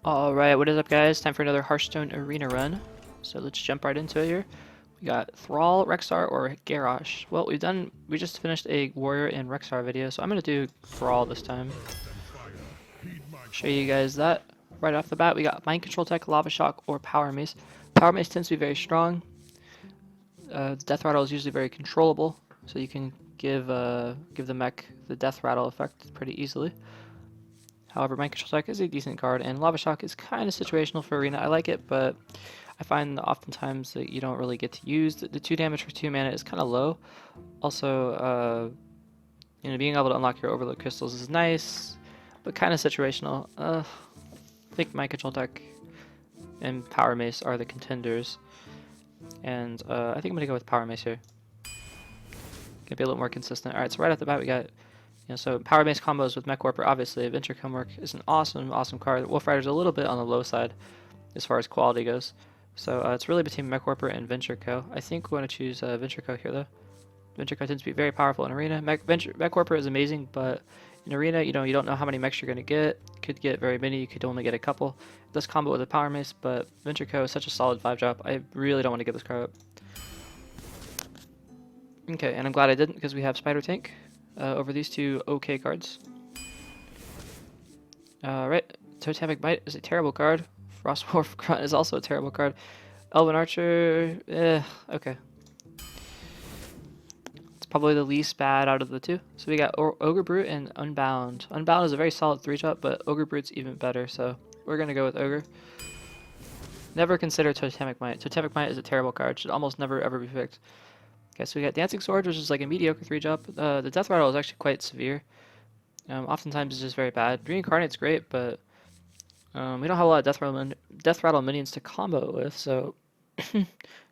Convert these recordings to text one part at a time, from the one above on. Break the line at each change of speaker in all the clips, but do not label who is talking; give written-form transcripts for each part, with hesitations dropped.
Alright, what is up guys? Time for another Hearthstone Arena run. So let's jump right into it here. We got Thrall, Rexar, or Garrosh. Well, we just finished a Warrior and Rexar video, so I'm going to do Thrall this time. Show you guys that. Right off the bat, we got Mind Control Tech, Lava Shock, or Power Mace. Power Mace tends to be very strong. The Death Rattle is usually very controllable, so you can give the mech the Death Rattle effect pretty easily. However, Mind Control Tech is a decent card, and Lava Shock is kind of situational for Arena. I like it, but I find that oftentimes that you don't really get to use the 2 damage for 2 mana is kind of low. Also, being able to unlock your Overload Crystals is nice, but kind of situational. I think Mind Control Tech and Power Mace are the contenders, and I think I'm gonna go with Power Mace here. Gonna be a little more consistent. All right, so right off the bat we got. So Power Mace combos with Mech Warper, obviously. Adventure Comwork is an awesome card. Wolf Rider's a little bit on the low side as far as quality goes. So it's really between Mech Warper and Venture Co. I think we want to choose Venture Co here, though. Venture Co tends to be very powerful in Arena. Mech Warper is amazing, but in Arena, you don't know how many mechs you're going to get. You could get very many, you could only get a couple. It does combo with a Power Mace, but Venture Co is such a solid 5-drop. I really don't want to give this card up. Okay, and I'm glad I didn't, because we have Spider Tank over these two okay cards. Right, Totemic Bite is a terrible card. Frostwolf Grunt is also a terrible card. Elven Archer, okay. It's probably the least bad out of the two. So we got Ogre Brute and Unbound. Unbound is a very solid 3-drop, but Ogre Brute's even better, so we're going to go with Ogre. Never consider Totemic Might. Totemic Might is a terrible card. Should almost never ever be picked. Okay, so we got Dancing Sword, which is like a mediocre 3-drop. The Death Rattle is actually quite severe. Oftentimes it's just very bad. Reincarnate's great, but we don't have a lot of Death Rattle minions to combo it with, so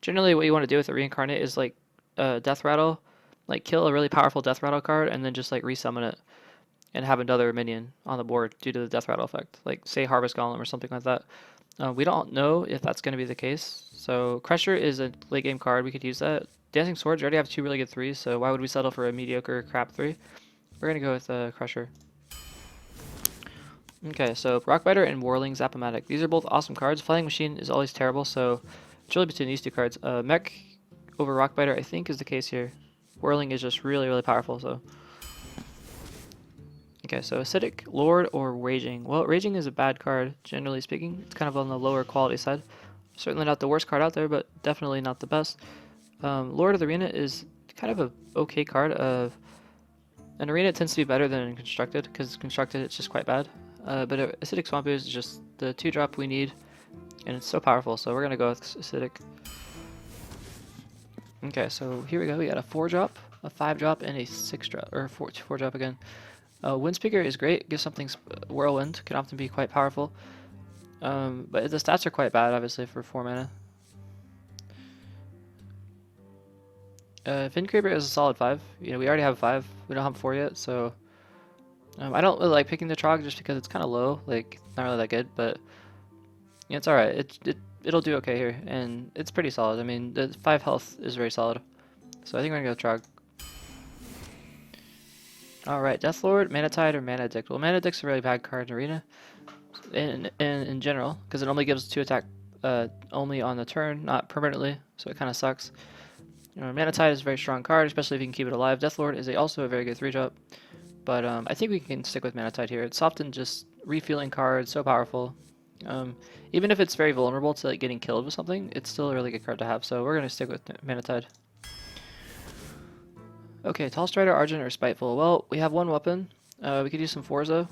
generally what you want to do with a Reincarnate is like Death Rattle, like kill a really powerful Death Rattle card and then just like resummon it and have another minion on the board due to the Death Rattle effect, like say Harvest Golem or something like that. We don't know if that's going to be the case, so Crusher is a late game card, we could use that. Dancing Swords, we already have 2 really good 3s, so why would we settle for a mediocre crap 3? We're going to go with Crusher. Okay, so Rockbiter and Whirling Zap-O-Matic. These are both awesome cards. Flying Machine is always terrible, so it's really between these 2 cards. Mech over Rockbiter, I think, is the case here. Whirling is just really, really powerful, so... Okay, so Acidic, Lord, or Raging. Well, Raging is a bad card, generally speaking. It's kind of on the lower quality side. Certainly not the worst card out there, but definitely not the best. Lord of the Arena is kind of a okay card. In Arena it tends to be better than in Constructed, because Constructed it's just quite bad. But Acidic Swamp is just the 2-drop we need, and it's so powerful, so we're going to go with Acidic. Okay, so here we go. We got a 4-drop, a 5-drop, and a 6-drop, or 4-drop again. Windspeaker is great. Gives something Whirlwind. Can often be quite powerful. But the stats are quite bad, obviously, for 4 mana. Fincreeper is a solid 5. We already have 5. We don't have 4 yet, so... I don't really like picking the Trog just because it's kind of low. Like, not really that good, but... it's alright. It'll do okay here, and it's pretty solid. I mean, the 5 health is very solid. So I think we're gonna go Trog. Alright, Deathlord, Manatide, or Mana Addict. Well, Mana Addict's a really bad card in Arena. In general, because it only gives 2 attack only on the turn, not permanently, so it kind of sucks. Manatide is a very strong card, especially if you can keep it alive. Deathlord is also a very good 3-drop, but I think we can stick with Manatide here. It's often just refueling cards, so powerful. Even if it's very vulnerable to like getting killed with something, it's still a really good card to have, so we're going to stick with Manatide. Okay, Tall Strider, Argent, or Spiteful. Well, we have 1 weapon. We could use some Forza,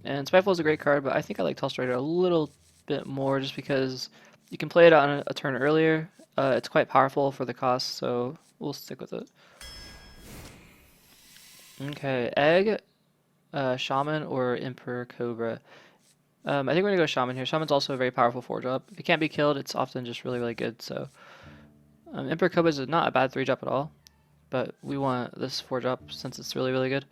and Spiteful is a great card, but I think I like Tall Strider a little bit more just because you can play it on a turn earlier. It's quite powerful for the cost, so we'll stick with it. Okay, Egg, Shaman, or Emperor Cobra. I think we're going to go Shaman here. Shaman's also a very powerful 4-drop. If it can't be killed, it's often just really, really good, so... Emperor Cobra is not a bad 3-drop at all, but we want this 4-drop since it's really, really good.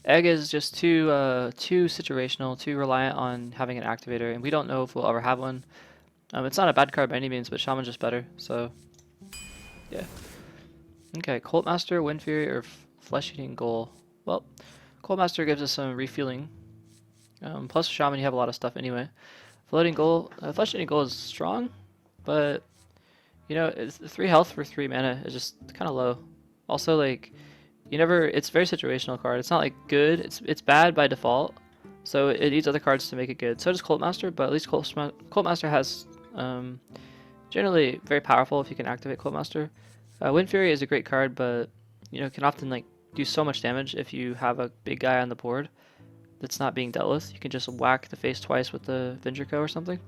Egg is just too situational, too reliant on having an activator, and we don't know if we'll ever have one. It's not a bad card by any means, but Shaman's just better, so yeah. Okay, Cult Master, Wind Fury, or Flesh Eating Ghoul. Well, Cult Master gives us some refueling. Plus Shaman, you have a lot of stuff anyway. Floating goal, flesh-eating goal is strong, but you know, it's 3 health for 3 mana is just kind of low. Also, like, you never, it's very situational card. It's not like good, it's bad by default, so it needs other cards to make it good. So does Cult Master, but at least Cult Master has generally very powerful if you can activate Cult Master. Wind Fury is a great card, but you know, can often like do so much damage if you have a big guy on the board that's not being dealt with. You can just whack the face twice with the Vindrico or something.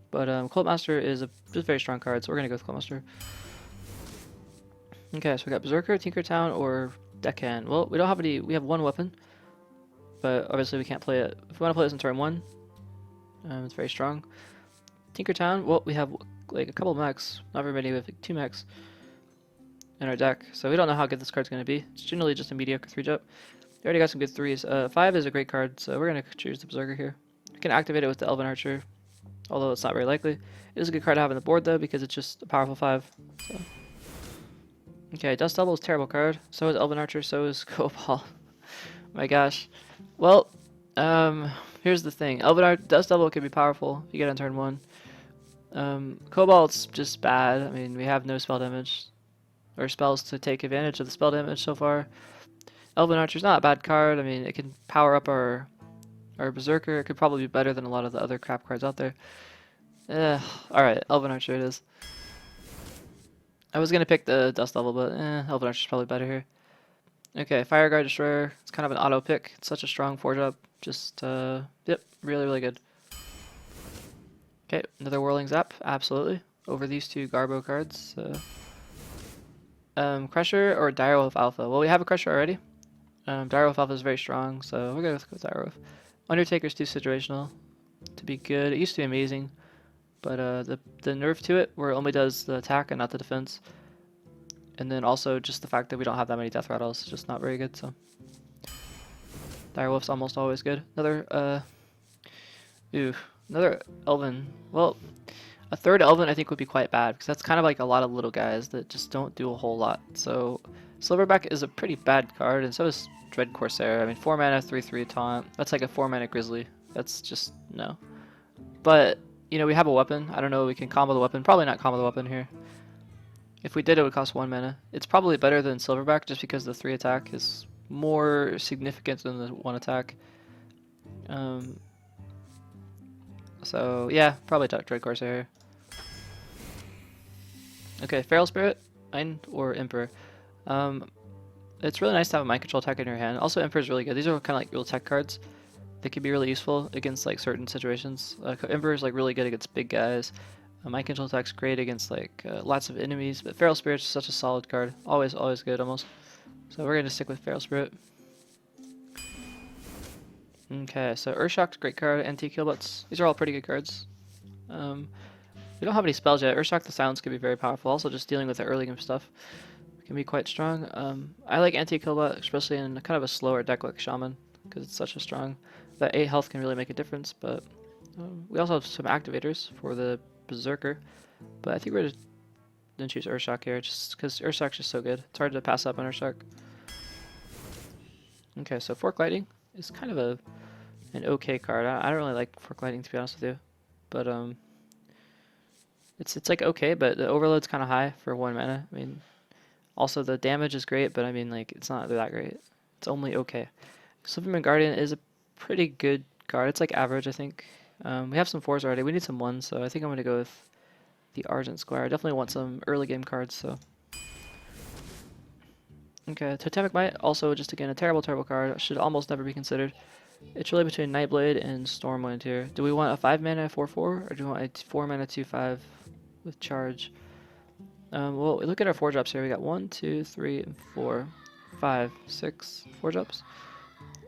But Cult Master is just a very strong card, so we're gonna go with Cult Master. Okay, so we got Berserker, Tinkertown, or Deckhand. Well, we don't have any. We have one weapon, but obviously we can't play it. If we want to play this in turn 1, it's very strong. Tinkertown. Well, we have like a couple mechs, not very many. We have like 2 mechs in our deck, so we don't know how good this card's gonna be. It's generally just a mediocre 3-drop. We already got some good 3s. 5 is a great card, so we're gonna choose the Berserker here. We can activate it with the Elven Archer, although it's not very likely. It is a good card to have on the board though because it's just a powerful 5. So. Okay, Dust Devil is a terrible card. So is Elven Archer. So is Cobalt. My gosh. Well, here's the thing. Dust Devil can be powerful if you get on turn 1. Cobalt's just bad. I mean, we have no spell damage or spells to take advantage of the spell damage so far. Elven Archer's not a bad card. I mean, it can power up our Berserker. It could probably be better than a lot of the other crap cards out there. Alright, Elven Archer it is. I was gonna pick the Dust Devil, but Elven Archer's probably better here. Okay, Fire Guard Destroyer. It's kind of an auto pick. It's such a strong 4-drop. Just, yep, really, really good. Okay, another Whirling Zap. Absolutely. Over these 2 Garbo cards. Crusher or Direwolf Alpha? Well, we have a Crusher already. Direwolf Alpha is very strong, so we're gonna go with Direwolf. Undertaker's too situational to be good. It used to be amazing, but the nerf to it, where it only does the attack and not the defense, and then also just the fact that we don't have that many death rattles, is just not very good. So Direwolf's almost always good. Another Elven. Well, a 3rd Elven I think would be quite bad because that's kind of like a lot of little guys that just don't do a whole lot. So Silverback is a pretty bad card, and so is Dread Corsair. I mean, 4 mana, 3/3 taunt. That's like a 4 mana Grizzly. That's just no. But you know, we have a weapon. I don't know. We can combo the weapon. Probably not combo the weapon here. If we did, it would cost 1 mana. It's probably better than Silverback just because the 3 attack is more significant than the 1 attack. So yeah, probably Dread Corsair. Okay, Feral Spirit, or Emperor. It's really nice to have a mind control tech in your hand. Also, Emperor is really good. These are kind of like real tech cards. They can be really useful against like certain situations. Emperor is like really good against big guys. Mind control tech's great against like lots of enemies. But Feral Spirit is such a solid card. Always good, almost. So we're gonna stick with Feral Spirit. Okay, so Urshock's a great card. NT Killbutts. These are all pretty good cards. We don't have any spells yet. Urshock the Silence can be very powerful. Also, just dealing with the early game stuff can be quite strong. I like Anti-Killbutt, especially in kind of a slower deck like Shaman, because it's such a strong. That 8 health can really make a difference, but we also have some activators for the Berserker. But I think we're going to choose Urshock here, just because Urshock's just so good. It's hard to pass up on Urshock. Okay, so Fork Lightning is kind of an okay card. I don't really like Fork Lightning, to be honest with you, but it's like okay, but the overload's kind of high for 1 mana. I mean, also the damage is great, but I mean, like, it's not that great. It's only okay. Silverman Guardian is a pretty good card. It's like average, I think. We have some 4s already. We need some 1s, so I think I'm going to go with the Argent Squire. I definitely want some early game cards, so. Okay, Totemic Might, also just again a terrible card. Should almost never be considered. It's really between Nightblade and Stormwind here. Do we want a 5 mana 4/4, or do we want a 4 mana 2/5 with charge? Well, look at our 4-drops here. We got 1, 2, 3, and 4, 5, 6 4-drops.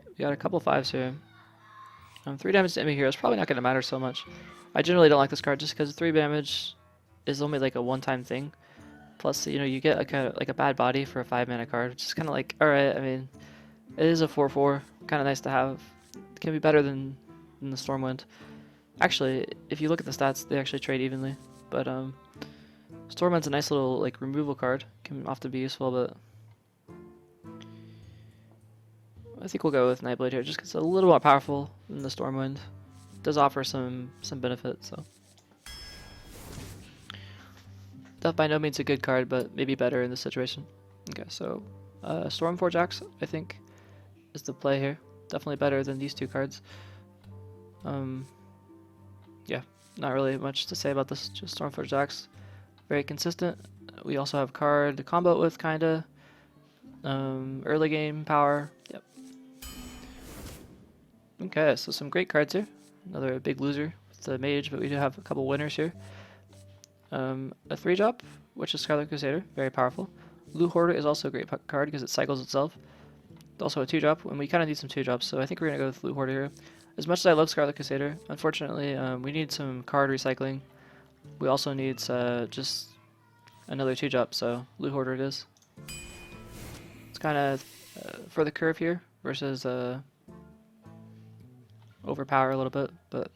We got a couple 5s here. 3 damage to enemy heroes probably not going to matter so much. I generally don't like this card just because 3 damage is only like a one-time thing. Plus, you know, you get like a bad body for a 5 mana card, which is kind of like, alright, I mean, it is a 4/4, kind of nice to have. It can be better than the Stormwind. Actually, if you look at the stats, they actually trade evenly. But Stormwind's a nice little like removal card, can often be useful, but I think we'll go with Nightblade here, just because it's a little more powerful than the Stormwind. does offer some benefit. So that by no means a good card, but maybe better in this situation. Okay, so Stormforge Axe, I think, is the play here. Definitely better than these two cards. Yeah, not really much to say about this. Just Stormforge Axe, very consistent. We also have card to combo it with, kinda. Early game power. Yep. Okay, so some great cards here. Another big loser with the mage, but we do have a couple winners here. A 3-drop, which is Scarlet Crusader, very powerful. Loot Hoarder is also a great card because it cycles itself. Also a 2-drop, and we kind of need some 2-drops, so I think we're going to go with Loot Hoarder here. As much as I love Scarlet Crusader, unfortunately, we need some card recycling. We also need just another 2-drop, so Loot Hoarder it is. It's kind of for the curve here versus overpower a little bit, but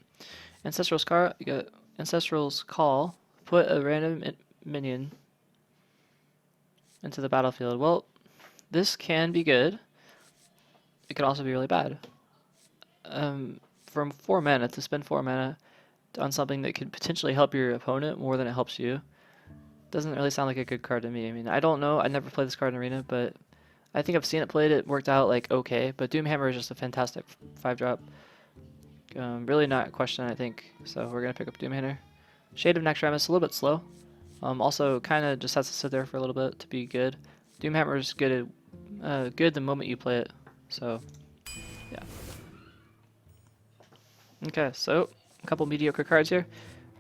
Ancestral's Call, you got Ancestral's Call, put a random minion into the battlefield. Well, this can be good. It could also be really bad. From 4 mana to spend 4 mana on something that could potentially help your opponent more than it helps you doesn't really sound like a good card to me. I mean, I don't know. I never played this card in Arena, but I think I've seen it played. It worked out like okay, but Doomhammer is just a fantastic 5-drop. Really not a question, I think. So we're gonna pick up Doomhammer. Shade of Naxxramas, a little bit slow. Also, kind of just has to sit there for a little bit to be good. Doomhammer is good the moment you play it. So, yeah. Okay, so a couple mediocre cards here.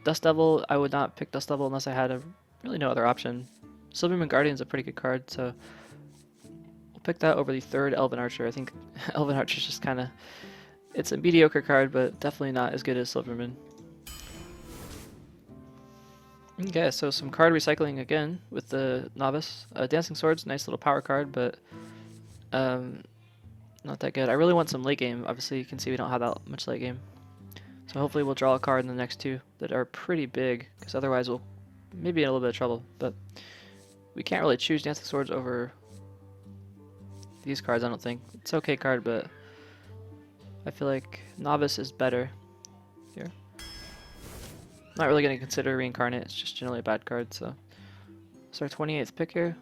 Dust Devil, I would not pick Dust Devil unless I had really no other option. Silverman Guardian is a pretty good card, so we'll pick that over the 3rd Elven Archer. I think Elven Archer is just kind of, it's a mediocre card, but definitely not as good as Silverman. Okay, so some card recycling again with the Novice. Dancing Swords, nice little power card, but not that good. I really want some late game. Obviously, you can see we don't have that much late game. So hopefully we'll draw a card in the next 2 that are pretty big, because otherwise we'll maybe in a little bit of trouble. But we can't really choose Dancing Swords over these cards, I don't think. It's okay card, but I feel like Novice is better here. Not really going to consider Reincarnate, it's just generally a bad card, so. It's our 28th pick here.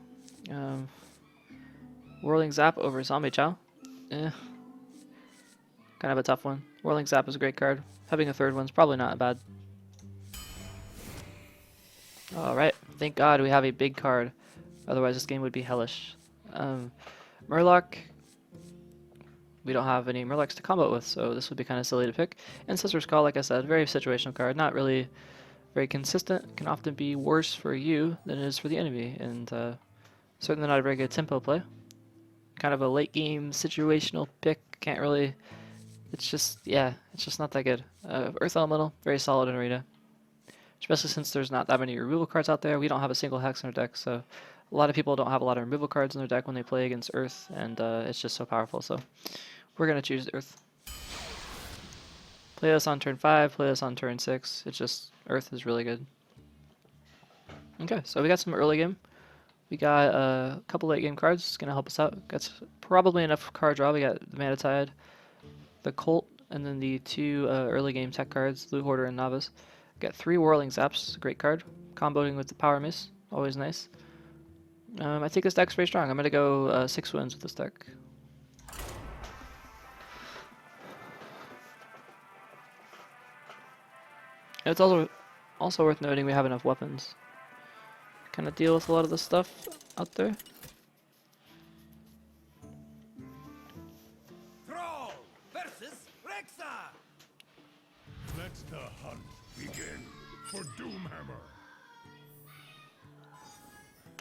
Whirling Zap over Zombie Chow. Kind of a tough one. Whirling Zap is a great card. Having a 3rd one's probably not bad. Alright, thank God we have a big card. Otherwise this game would be hellish. Murloc. We don't have any Murlocs to combo with, so this would be kind of silly to pick. Ancestor's Call, like I said, very situational card. Not really very consistent. Can often be worse for you than it is for the enemy. And certainly not a very good tempo play. Kind of a late game situational pick. Can't really... It's just, yeah, it's just not that good. Earth Elemental, very solid in Arena. Especially since there's not that many removal cards out there. We don't have a single Hex in our deck, so a lot of people don't have a lot of removal cards in their deck when they play against Earth, and it's just so powerful. So we're going to choose Earth. Play this on turn 5, play this on turn 6. It's just, Earth is really good. Okay, so we got some early game. We got a couple late game cards. It's going to help us out. Got probably enough card draw. We got the Mana Tide, the Colt, and then the 2 early game tech cards, Loot Hoarder and Novice. Got 3 Whirling Zaps, great card. Comboing with the Power Mace, always nice. I think this deck's very strong. I'm going to go 6 wins with this deck. It's also worth noting we have enough weapons. Kind of deal with a lot of the stuff out there.
Thrall versus Rexa.
Let the hunt begin for Doomhammer.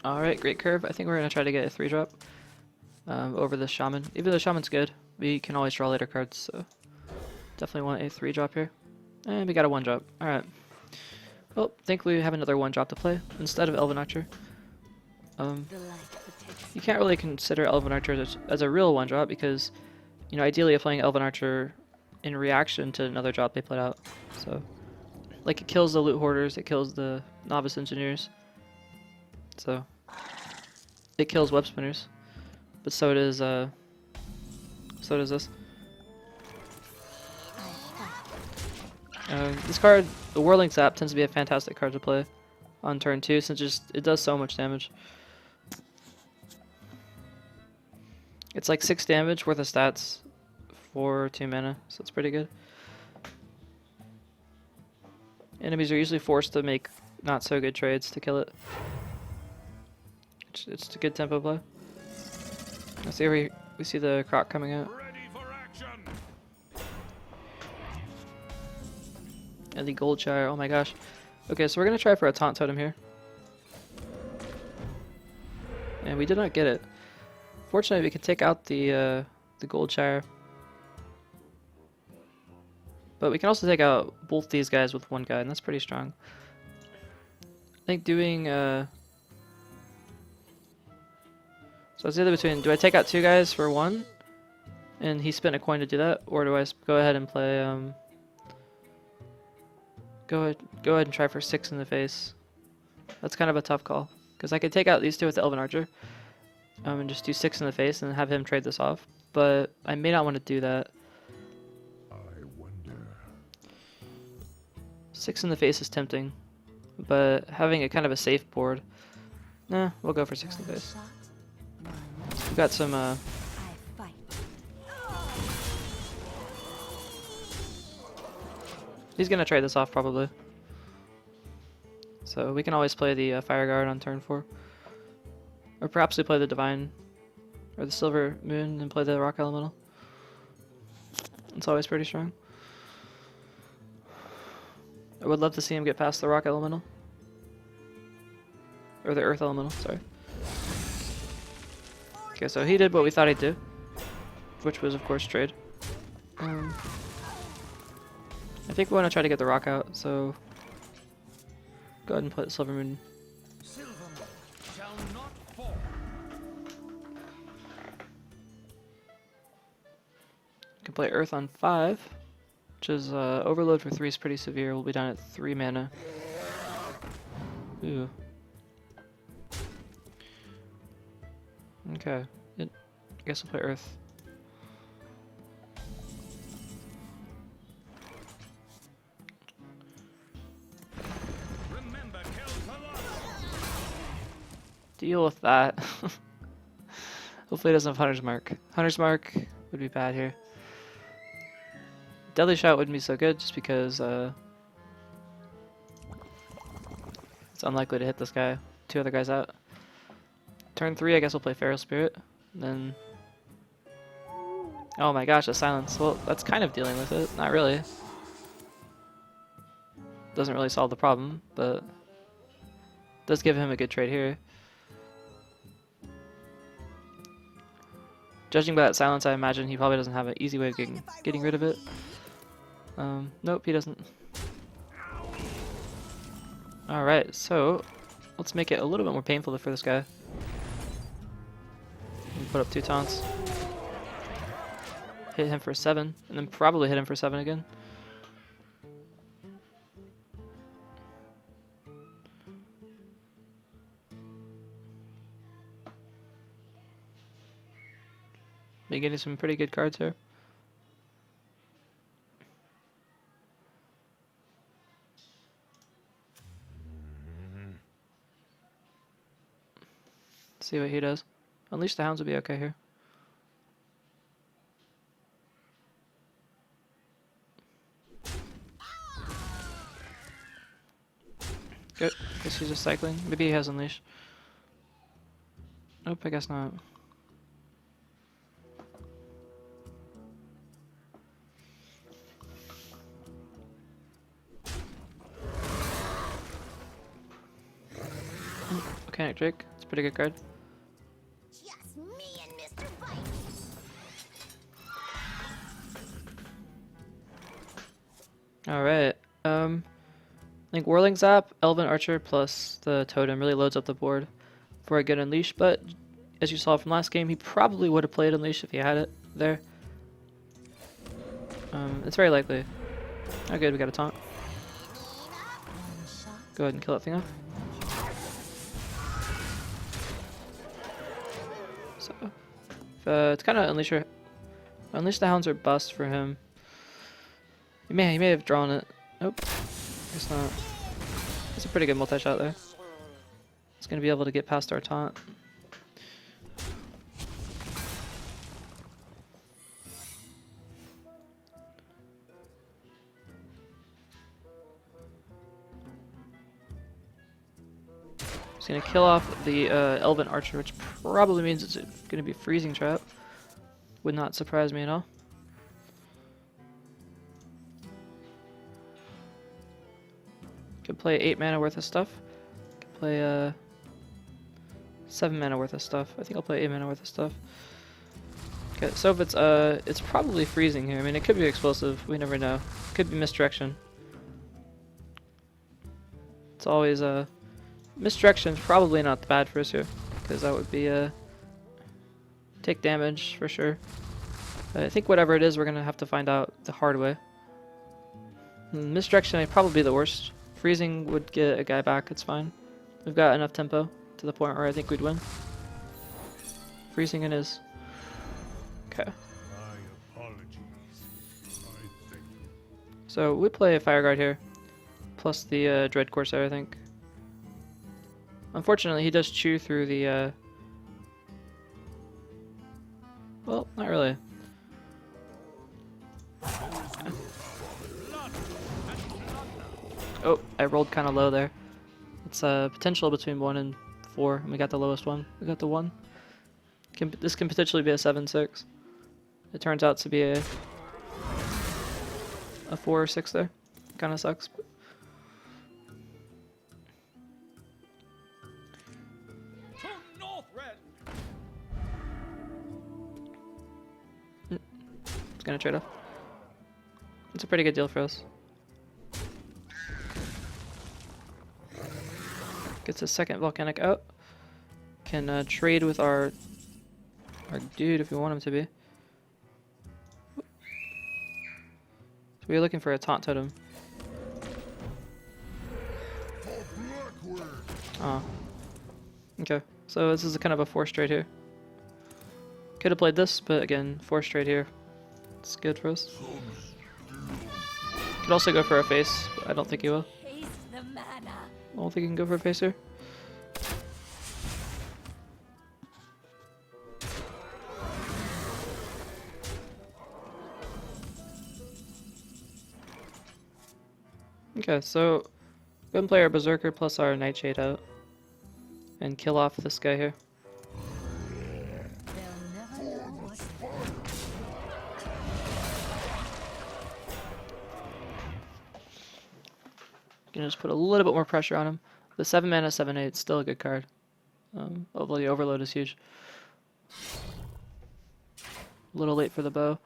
Alright, great curve. I think we're going to try to get a 3-drop over the Shaman. Even though Shaman's good, we can always draw later cards, so definitely want a 3-drop here. And we got a 1-drop. Alright. Well, thankfully we have another 1-drop to play instead of Elven Archer. You can't really consider Elven Archer as a real 1-drop because, you know, ideally you're playing Elven Archer in reaction to another drop they put out. So, like, it kills the Loot Hoarders, it kills the Novice Engineers. So, it kills Web Spinners. But so does this. This card, the Whirling Zap, tends to be a fantastic card to play on turn 2 since it does so much damage. It's like 6 damage worth of stats for 2 mana, so it's pretty good. Enemies are usually forced to make not so good trades to kill it. It's a good tempo play. Let's see where we see the Croc coming out.
Ready for action.
And the Gold Shire, oh my gosh. Okay, so we're gonna try for a Taunt Totem here. And we did not get it. Fortunately, we can take out the Gold Shire. But we can also take out both these guys with one guy, and that's pretty strong. I think doing so it's either between, do I take out 2 guys for 1 and he spent a coin to do that, or do I go ahead and play go ahead and try for 6 in the face. That's kind of a tough call because I could take out these 2 with the Elven Archer and just do 6 in the face and have him trade this off, but I may not want to do that.
I wonder.
6 in the face is tempting, but having a kind of a safe board, nah, we'll go for 6 in the face. We've got some he's gonna trade this off probably, so we can always play the Fire Guard on turn 4, or perhaps we play the Divine or the Silver Moon and play the Rock Elemental. It's always pretty strong. I would love to see him get past the Rock Elemental. Or the Earth Elemental, sorry. Okay, so he did what we thought he'd do, which was, of course, trade. I think we want to try to get the Rock out, so go ahead and put Silver Moon.
Silver shall not fall.
Can play Earth on 5, which is Overload for 3 is pretty severe. We'll be down at 3 mana. Ooh. Okay. I guess I'll play Earth.
Remember, kills a lot.
Deal with that. Hopefully it doesn't have Hunter's Mark. Hunter's Mark would be bad here. Deadly Shot wouldn't be so good just because it's unlikely to hit this guy. 2 other guys out. Turn 3, I guess we'll play Feral Spirit. Then, oh my gosh, a silence. Well, that's kind of dealing with it. Not really. Doesn't really solve the problem, but does give him a good trade here. Judging by that silence, I imagine he probably doesn't have an easy way of getting rid of it. Nope, he doesn't. Alright, so let's make it a little bit more painful for this guy. Put up 2 taunts. Hit him for 7, and then probably hit him for 7 again. Been getting some pretty good cards here. See what he does. Unleash the Hounds will be okay here. Good. Guess he's just cycling. Maybe he has Unleash. Nope, I guess not. Volcanic Drake. It's a pretty good card.
Just me and Mr. Fight.
Alright. I think Whirling Zap, Elven Archer plus the Totem really loads up the board for a good Unleash, but as you saw from last game, he probably would have played Unleash if he had it there. It's very likely. Oh good, we got a taunt. Go ahead and kill that thing off. So, it's kind of Unleash the Hounds are bust for him. He may have drawn it. Nope. Guess not. That's a pretty good multi-shot there. It's gonna be able to get past our taunt. It's gonna kill off the Elven Archer, which probably means it's gonna be freezing trap. Would not surprise me at all. Could play 8 mana worth of stuff. Could play 7 mana worth of stuff. I think I'll play 8 mana worth of stuff. Okay, so if it's probably freezing here. I mean, it could be explosive. We never know. Could be misdirection. It's always misdirection's probably not bad for us here, because that would be take damage for sure. But I think whatever it is, we're gonna have to find out the hard way. Misdirection would probably be the worst. Freezing would get a guy back. It's fine. We've got enough tempo to the point where I think we'd win. Freezing it is. Okay.
My apologies. I think
So we play a Fire Guard here, plus the Dread Corsair, I think. Unfortunately, he does chew through the. Well, not really. Oh, I rolled kind of low there. It's potential between 1 and 4, and we got the lowest one. We got the 1. This can potentially be a 7/6. It turns out to be a 4 or 6 there. Kind of sucks. But
To north, red.
it's gonna trade off. It's a pretty good deal for us. Gets a second volcanic out. Can trade with our dude if we want him to be. So we're looking for a taunt totem. Oh. Okay. So this is a kind of a 4 straight here. Could have played this, but again, 4 straight here. It's good for us. Could also go for a face, but I don't think he will.
Taste the mana.
I don't think he can go for a face here. Okay, so go ahead and play our Berserker plus our Nightshade out. And kill off this guy here.
They'll never know what's
Gonna just put a little bit more pressure on him. The 7 mana 7/8 is still a good card. Although the overload is huge. A little late for the bow.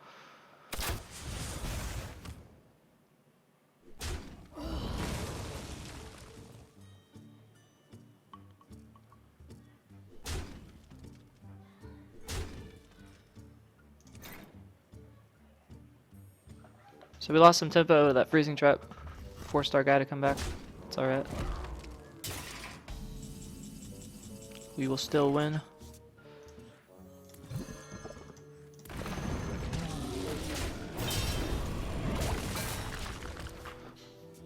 So we lost some tempo to that freezing trap. 4-star guy to come back. It's alright. We will still win.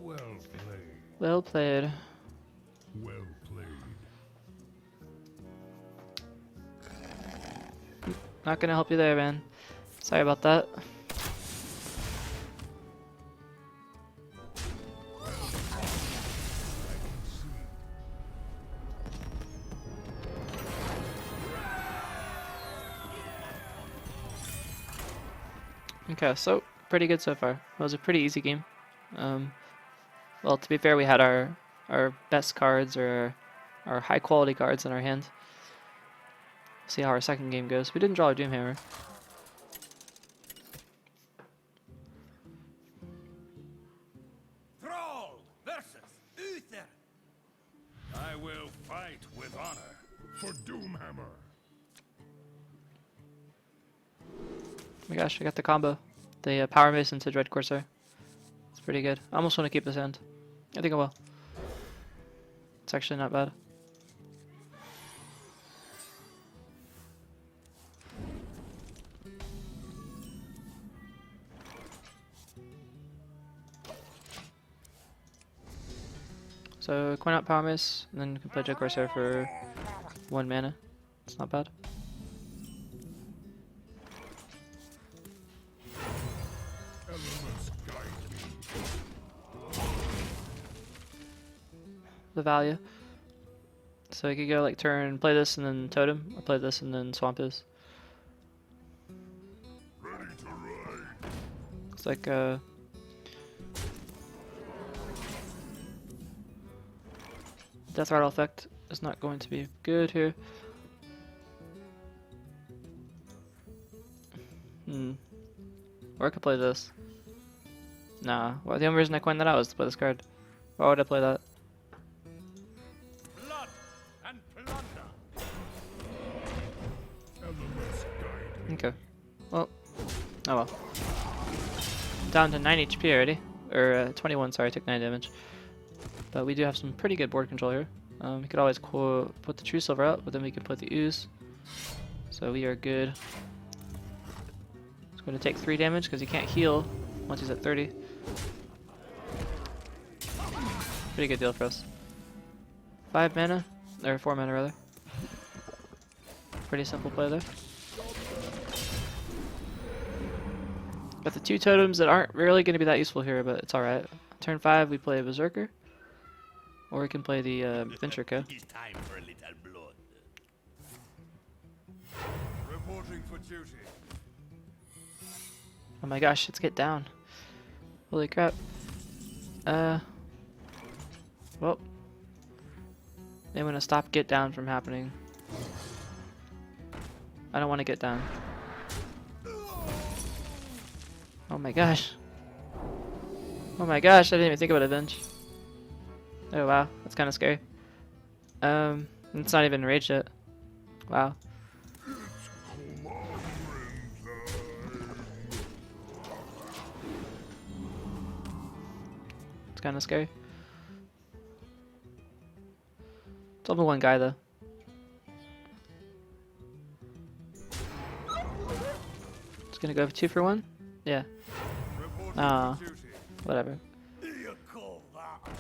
well played.
Well played.
Well played.
Not gonna help you there, man. Sorry about that. Okay, so pretty good so far. It was a pretty easy game. Well, to be fair, we had our best cards or our high quality cards in our hand. See how our second game goes. We didn't draw a Doomhammer.
Thrall versus Uther.
I will fight with honor for Doomhammer.
Oh my gosh, I got the combo. The Power Mason to Dread Corsair. It's pretty good. I almost want to keep this hand. I think I will. It's actually not bad. So coin out Power Mace, and then you can play Jet Corsair for 1 mana. It's not bad.
Elements guide me.
The value. So you could go like turn, play this and then Totem, or play this and then Swamp this.
Ready to ride.
It's like Death Rattle effect is not going to be good here. Or I could play this. Nah. Well, the only reason I coined that out was to play this card. Why would I play that?
Blood and plunder.
Elements guide me.
Okay. Well. Oh well. Down to 9 HP already. Or 21, sorry, I took 9 damage. But we do have some pretty good board control here. We could always put the True Silver out, but then we can put the Ooze. So we are good. He's going to take 3 damage because he can't heal once he's at 30. Pretty good deal for us. 5 mana, or 4 mana rather. Pretty simple play there. Got the 2 totems that aren't really going to be that useful here, but it's alright. Turn 5 we play a Berserker. Or we can play the Ventrica.
It's time for a little blood.
Reporting for duty.
Oh my gosh, let's get down. Holy crap. Well. They want to stop get down from happening. I don't want to get down. Oh my gosh. Oh my gosh, I didn't even think about Avenge. Oh wow, that's kind of scary. It's not even raged yet. Wow. It's kind of scary. It's only one guy though. It's gonna go 2 for 1? Yeah.
Reporting
Ah,
for duty.
whatever.
You call that?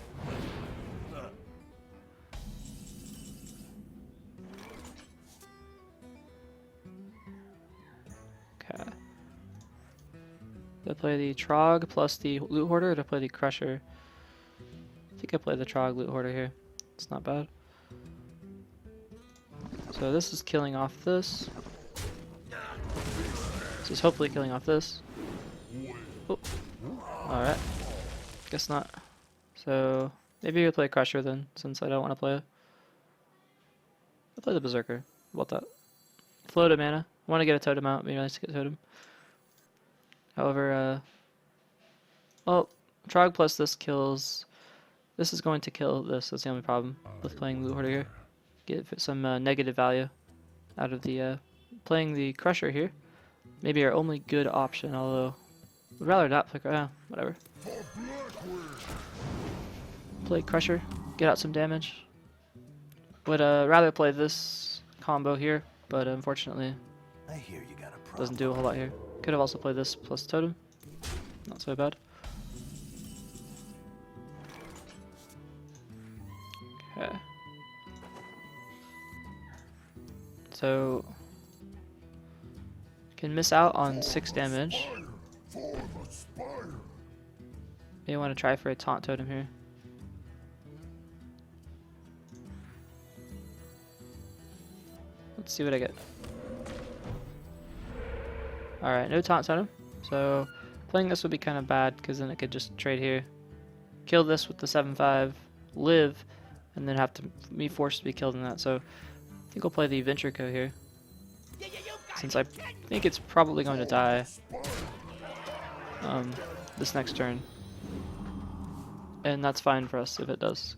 Okay. To play the Trog plus the Loot Hoarder, or to play the Crusher? I think I play the Trog Loot Hoarder here. It's not bad. So this is killing off this. This is hopefully killing off this. Oh. Alright. Guess not. So maybe we'll play Crusher then, since I don't want to play it. I'll play the Berserker. How about that? Float a mana. I want to get a totem out. It'd be nice to get a totem. However, well, Trog plus this kills. This is going to kill this. That's the only problem with playing Loot Hoarder here. Get some negative value out of the playing the Crusher here. Maybe our only good option, although I'd rather not play Crusher. Whatever. Play Crusher, get out some damage. Would rather play this combo here, but unfortunately
I hear you got a problem.
doesn't do a whole lot here. Could have also played this plus Totem. Not so bad. Okay. So can miss out on 6 damage. Maybe want to try for a taunt totem here. Let's see what I get. Alright, no taunt totem. So playing this would be kind of bad because then it could just trade here. Kill this with the 7/5, live, and then have to be forced to be killed in that. So I think I'll play the Ventrico here. Since I think it's probably going to die this next turn. And that's fine for us if it does.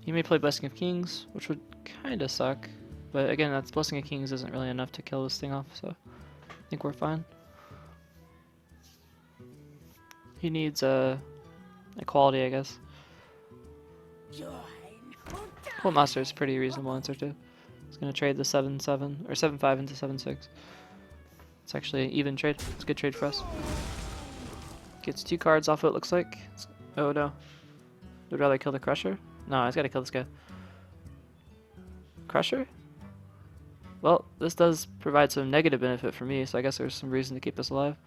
He may play Blessing of Kings, which would kind of suck. But again, that's Blessing of Kings isn't really enough to kill this thing off, so I think we're fine. He needs equality, I guess. Cool Master is a pretty reasonable answer too. He's gonna trade the 7/7 or 7/5 into 7/6. It's actually an even trade. It's a good trade for us. Gets 2 cards off it looks like. Oh no. Would rather kill the Crusher? No, I just gotta kill this guy. Crusher? Well, this does provide some negative benefit for me, so I guess there's some reason to keep this alive.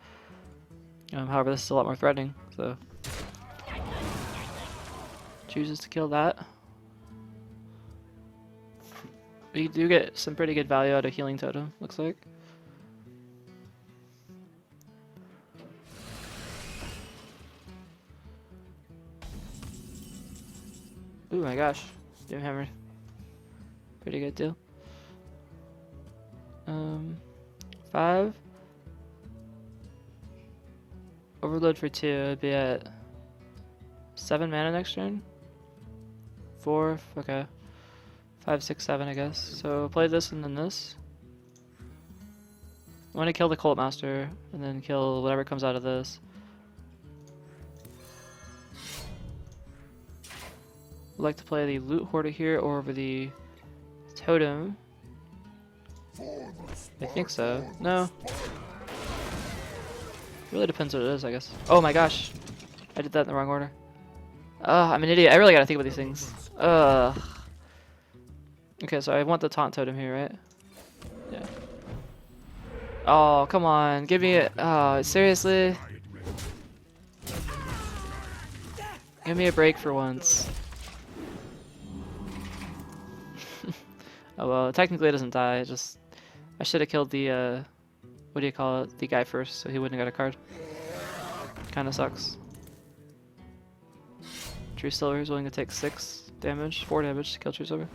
However, this is a lot more threatening, so... Chooses to kill that. We do get some pretty good value out of Healing Totem, looks like. Oh my gosh, Doom Hammer. Pretty good deal. 5. Overload for 2, I'd be at 7 mana next turn. 4, okay. 5, 6, 7, I guess. So play this and then this. I want to kill the Cult Master and then kill whatever comes out of this. I'd like to play the Loot Hoarder here or over the Totem. I think so. No. Really depends what it is, I guess. Oh my gosh. I did that in the wrong order. I'm an idiot. I really gotta think about these things. Okay, so I want the Taunt Totem here, right? Yeah. Oh, come on. Give me it. Oh, seriously? Give me a break for once. Oh well, technically it doesn't die. I should have killed the what do you call it? The guy first, so he wouldn't have got a card. Kind of sucks. True Silver is willing to take 6 damage, 4 damage to kill True Silver.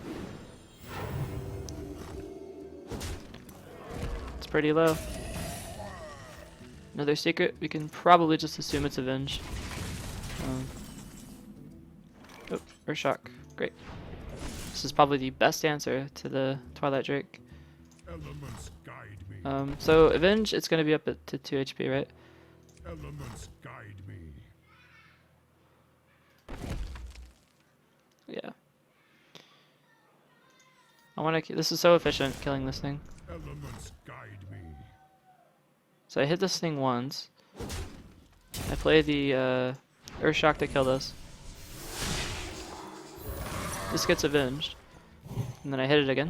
It's pretty low. Another secret. We can probably just assume it's Avenge. Oh, Earthshock. Great. This is probably the best answer to the Twilight Drake.
Elements guide me.
So Avenge, it's going to be up to 2 HP, right?
Elements guide me.
Yeah. I want to. This is so efficient, killing this thing.
Elements guide me.
So I hit this thing once. I play the Earthshock to kill this. This gets avenged. And then I hit it again.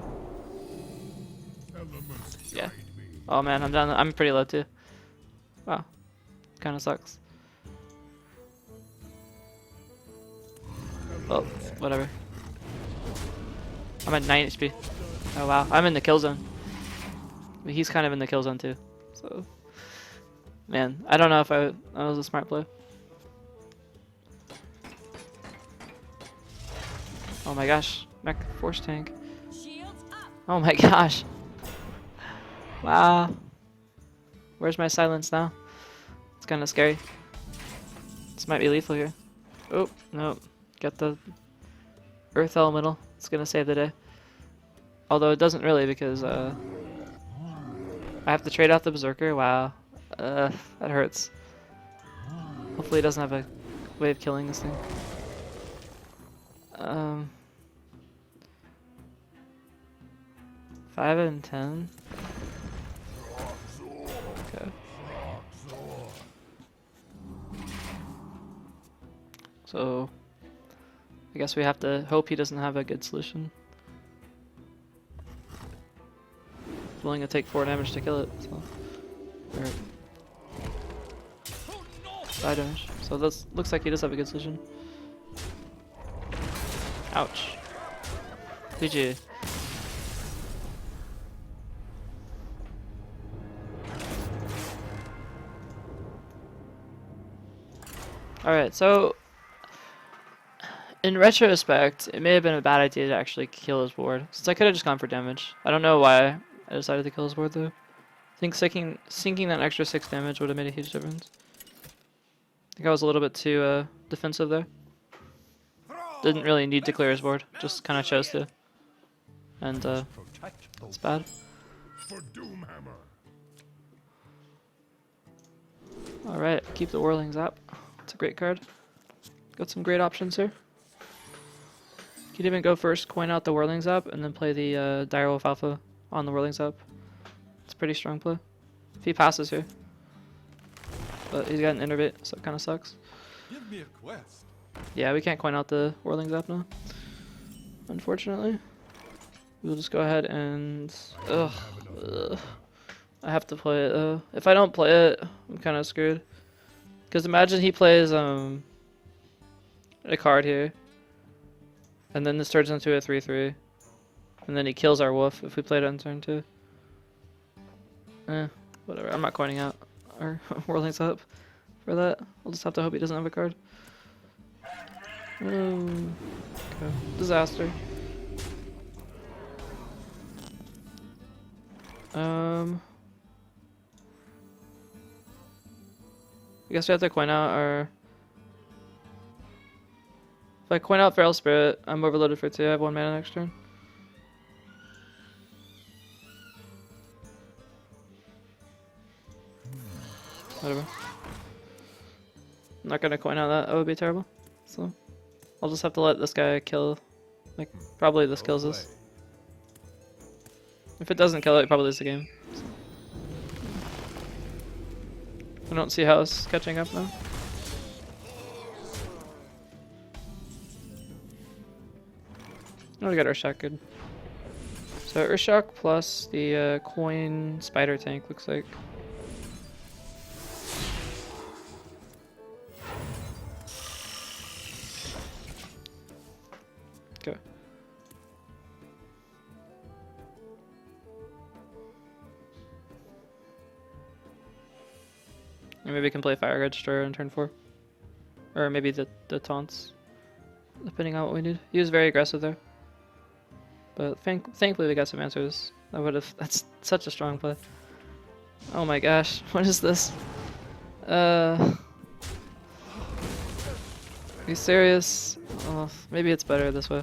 Elements
Yeah.
guide me.
Oh man, I'm down. I'm pretty low too. Wow. Kind of sucks. Well, whatever. I'm at 9 HP. Oh wow, I'm in the kill zone. But he's kind of in the kill zone too. So, man, I don't know if that was a smart play. Oh my gosh, mech force tank.
Shields up.
Oh my gosh. Wow. Where's my silence now? It's kind of scary. This might be lethal here. Oh, no. Got the Earth Elemental. It's gonna save the day. Although it doesn't really because I have to trade out the Berserker. Wow. That hurts. Hopefully it doesn't have a way of killing this thing. 5 and 10. Okay. So I guess we have to hope he doesn't have a good solution. He's willing to take 4 damage to kill it, so. Or 5 damage. So this looks like he does have a good solution. Ouch. GG. Alright, so in retrospect, it may have been a bad idea to actually kill his board, since I could have just gone for damage. I don't know why I decided to kill his board though. I think sinking that extra 6 damage would have made a huge difference. I think I was a little bit too defensive there. Didn't really need to clear his board, just kind of chose to. And it's bad.
For Doomhammer.
Alright, keep the Whirlings up. It's a great card. Got some great options here. You could even go first, coin out the Whirlings up, and then play the Direwolf Alpha on the Whirlings up. It's a pretty strong play. If he passes here. But he's got an Innervate, so it kind of sucks.
Give me a quest.
Yeah, we can't coin out the Whirling Zap now. Unfortunately. We'll just go ahead and... Ugh. I have to play it though. If I don't play it, I'm kind of screwed. Because imagine he plays a card here. And then this turns into a 3-3. And then he kills our wolf if we played it on turn 2. Whatever. I'm not coining out our Whirlings up for that. We'll just have to hope he doesn't have a card. Okay. Disaster. I guess we have to coin out our... If I coin out Feral Spirit, I'm overloaded for 2. I have 1 mana next turn. Whatever. I'm not gonna coin out that. That would be terrible. So I'll just have to let this guy kill. Like, probably this kills us. If it doesn't kill it, it probably loses the game. So. I don't see how it's catching up now. Oh, we got Urshock, good. So Urshock plus the coin spider tank looks like. Okay. And maybe we can play Fire Guard Destroyer on turn 4. Or maybe the taunts. Depending on what we need. He was very aggressive there. But thankfully we got some answers. That's such a strong play. Oh my gosh, what is this? Are you serious? Oh, maybe it's better this way.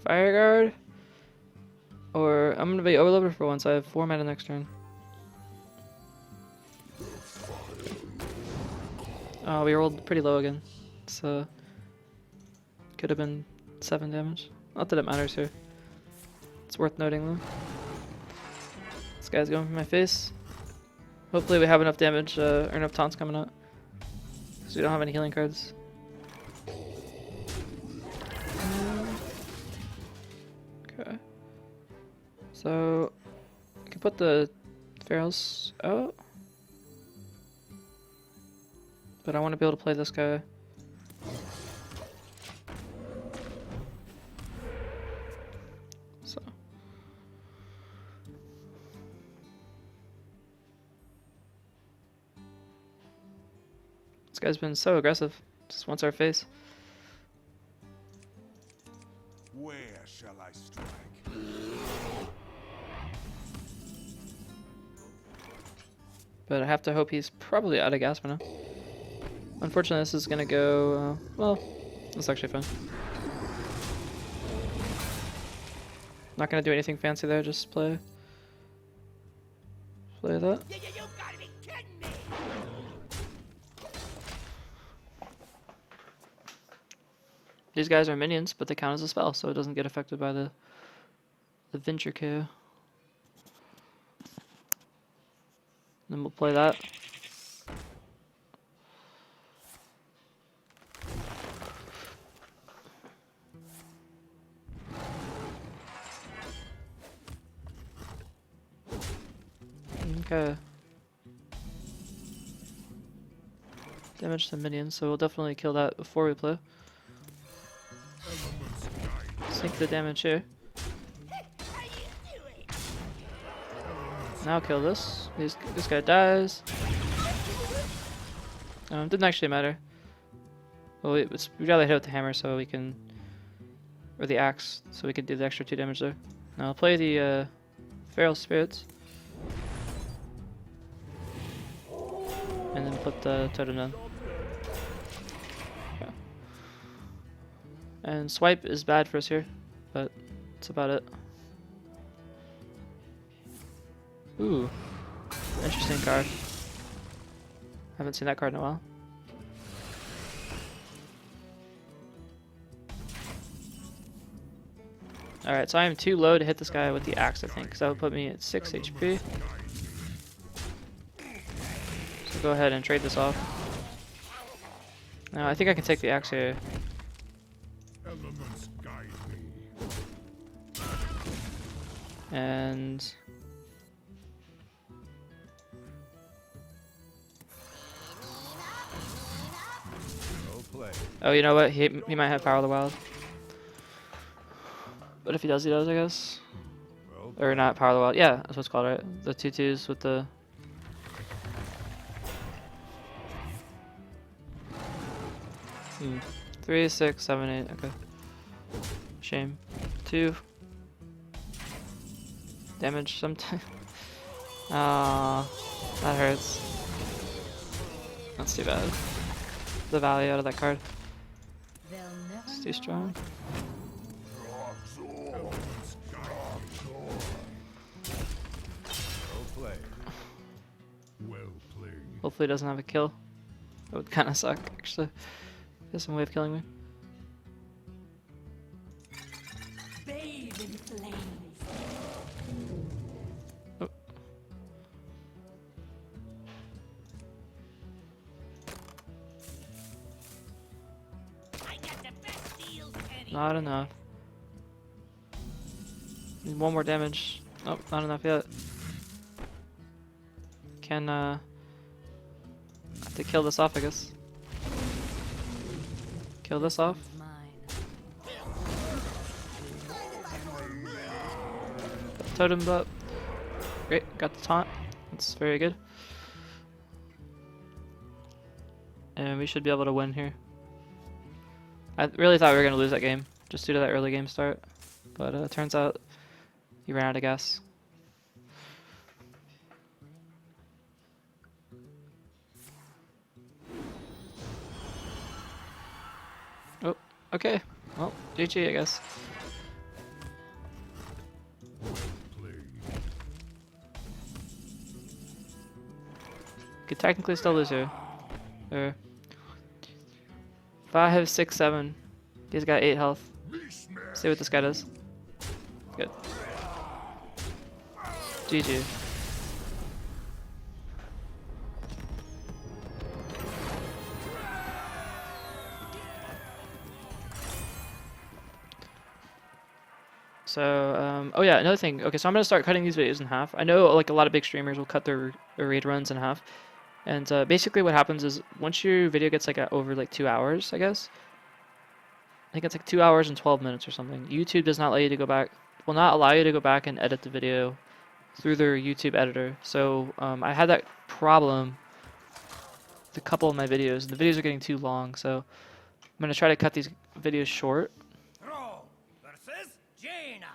Fire Guard? Or I'm gonna be overloaded for once. I have 4 mana next turn. Oh, we rolled pretty low again. So could have been 7 damage. Not that it matters here. It's worth noting though. This guy's going for my face. Hopefully we have enough damage or enough taunts coming out. Because we don't have any healing cards. Okay. So I can put the ferals out. But I want to be able to play this guy. So. This guy's been so aggressive. Just wants our face.
Where shall I strike?
But I have to hope he's probably out of gas by now. Unfortunately, this is gonna go, well, that's actually fine. Not gonna do anything fancy there, just play that.
You gotta be kidding me!
These guys are minions, but they count as a spell, so it doesn't get affected by the Venture KO. Then we'll play that. Okay. Damage to minions, so we'll definitely kill that before we play. Sink the damage here. Now kill this. This guy dies. Didn't actually matter. Well, we'd rather hit with the hammer so we can, or the axe, so we can do the extra 2 damage there. Now I'll play the Feral Spirits. And then put the totem down. Okay. And swipe is bad for us here, but that's about it. Ooh, interesting card. Haven't seen that card in a while. Alright, so I am too low to hit this guy with the axe, I think, because that would put me at 6 HP. We'll go ahead and trade this off. Now I think I can take the axe here.
Elements guide me.
And
Well played.
oh, you know what? He might have Power of the Wild. But if he does, I guess.
Well
Or not Power of the Wild. Yeah, that's what it's called, right? The 2/2s with the. Hmm. 3, 6, 7, 8. Okay. Shame. 2. Damage sometime. Ah, that hurts. That's too bad. The value out of that card.
They'll never
It's too
know.
strong.
Elements guide me. Well played. Well played.
Hopefully it doesn't have a kill. That would kind of suck, actually. There's some way of killing me.
Bathe in flames.
Oh.
I got the best deals anywhere.
Not enough. Need one more damage. Nope, not enough yet. Can have to kill this off, I guess. Kill this off.
Mine.
Totem up. Great, got the taunt. That's very good. And we should be able to win here. I really thought we were going to lose that game, just due to that early game start. But it turns out he ran out of gas. Oh, okay. Well, GG, I guess.
Played.
Could technically still lose here. Or 5, 6, 7. He's got 8 health. See what this guy does. Good. GG. So, oh yeah, another thing. Okay, so I'm gonna start cutting these videos in half. I know like a lot of big streamers will cut their raid runs in half. And basically what happens is once your video gets like over like 2 hours, I guess. I think it's like 2 hours and 12 minutes or something. YouTube does not allow you to go back, will not allow you to go back and edit the video through their YouTube editor. So I had that problem with a couple of my videos. The videos are getting too long, so I'm gonna try to cut these videos short.
Thrall versus Jaina.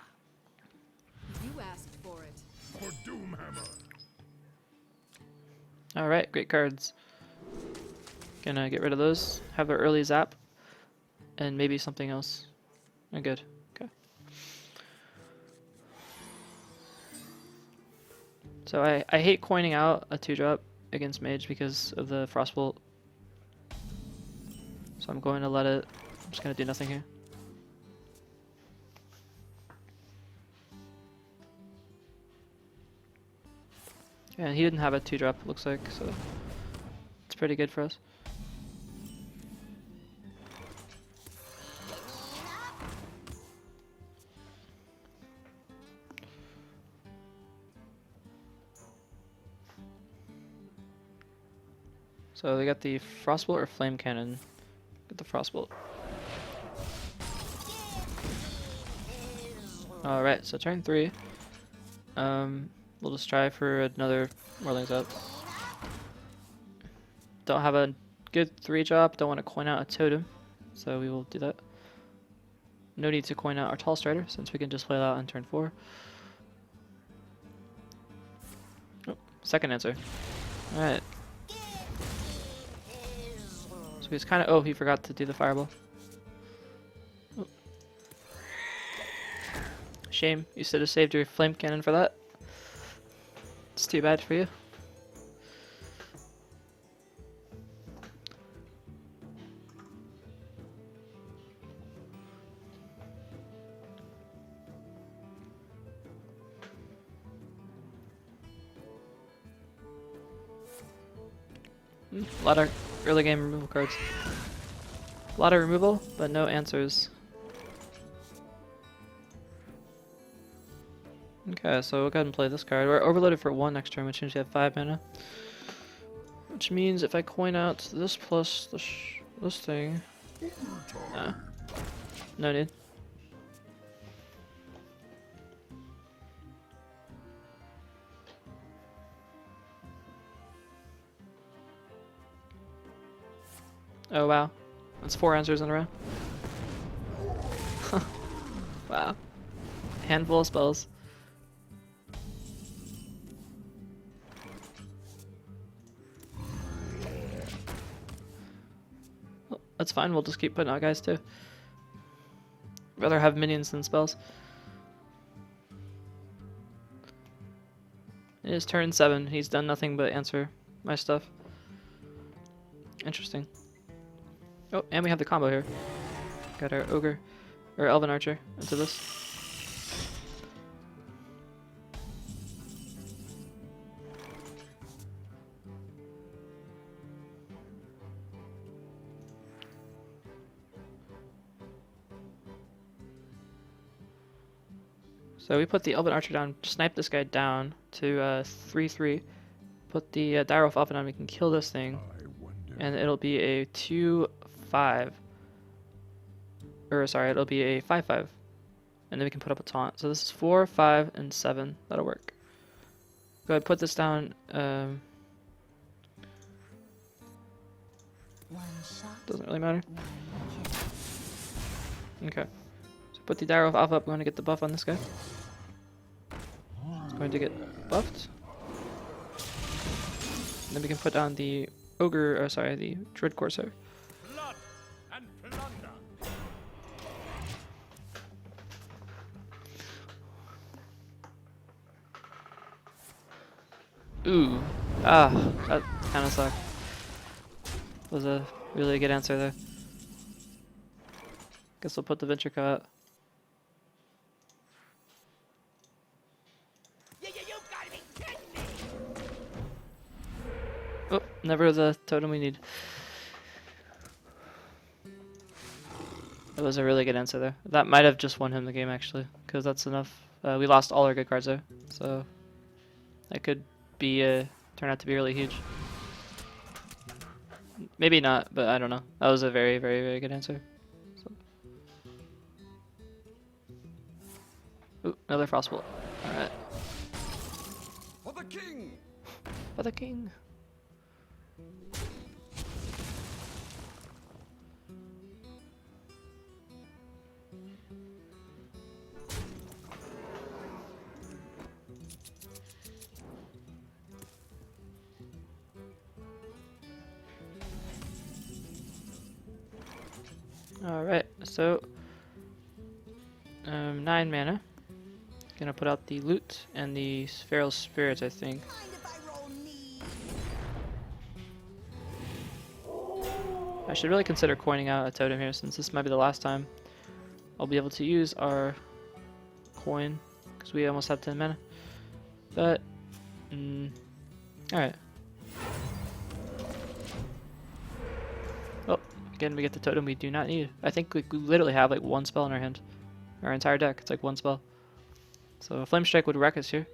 You asked for it.
For Doomhammer.
All right, great cards. Gonna get rid of those. Have their early zap, and maybe something else. Oh, good. Okay. So I hate coining out a 2-drop against mage because of the frostbolt. So I'm going to let it. I'm just gonna do nothing here. And he didn't have a 2-drop, looks like, so it's pretty good for us. So they got the frostbolt or flame cannon. Get the frostbolt. All right, so turn 3. We'll just try for another Whirling's up. Don't have a good 3-drop. Don't want to coin out a totem, so we will do that. No need to coin out our tall strider since we can just play that on turn 4. Oh, second answer. All right. So he's kind of. Oh, he forgot to do the fireball. Oh. Shame. You should have saved your flame cannon for that. It's too bad for you. A lot of early game removal cards. A lot of removal, but no answers. Okay, so we'll go ahead and play this card. We're overloaded for 1 next turn, which means we have 5 mana. Which means if I coin out this plus this thing... Nah. No need. Oh wow. That's 4 answers in a row. Wow. Handful of spells. Well, that's fine, we'll just keep putting out guys too. Rather have minions than spells. It is turn 7. He's done nothing but answer my stuff. Interesting. Oh, and we have the combo here. Got our ogre, or elven archer, into this. So we put the elven archer down, snipe this guy down to 3/3. Put the dire wolf up and on. We can kill this thing,
I wonder.
and it'll be a 2/5. Or sorry, it'll be a 5/5, and then we can put up a taunt. So this is 4, 5, and 7. That'll work. Go ahead, put this down.
One shot,
Doesn't really matter.
one kill.
Okay. So put the dire wolf alpha up. We want to get the buff on this guy. It's going to get buffed. And then we can put down the ogre. Or sorry, the dread corsair.
Blood and plunder.
Ooh. Ah, that kind of sucked. Was a really good answer there. Guess we'll put the venture out.
You gotta be kidding me!
Oh, never the totem we need. That was a really good answer there. That might have just won him the game actually, because that's enough. We lost all our good cards there, so that could be turn out to be really huge. Maybe not, but I don't know. That was a very, very, very good answer. So. Ooh, another frostbolt. All right.
For the king.
For the king. Alright, so 9 mana. Gonna put out the loot and the feral spirits, I think.
Mind if I roll knee?
I should really consider coining out a totem here, since this might be the last time I'll be able to use our coin, because we almost have 10 mana. But, alright. Oh, again we get the totem we do not need. I think we literally have like 1 spell in our hand. Our entire deck, it's like 1 spell. So a Flame Strike would wreck us here.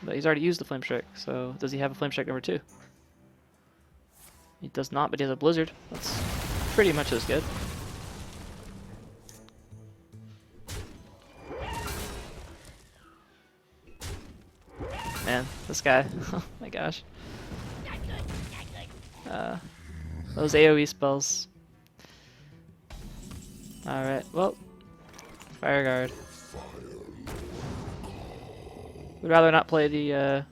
But he's already used the Flame Strike, so does he have a Flame Strike number 2? He does not, but he has a Blizzard. That's pretty much as good. Man, this guy. Oh my gosh.
Not good, not good.
Those AoE spells. Alright, well. Fire Guard. Would rather not play the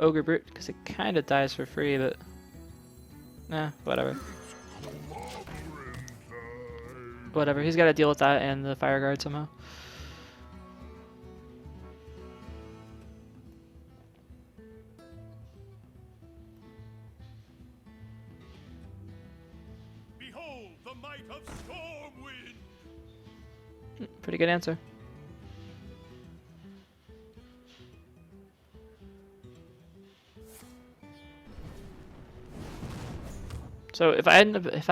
Ogre Brute, because it kind of dies for free, but... Nah, whatever. Whatever, he's got to deal with that and the Fire Guard somehow.
Behold the might of Stormwind.
Pretty good answer. So if I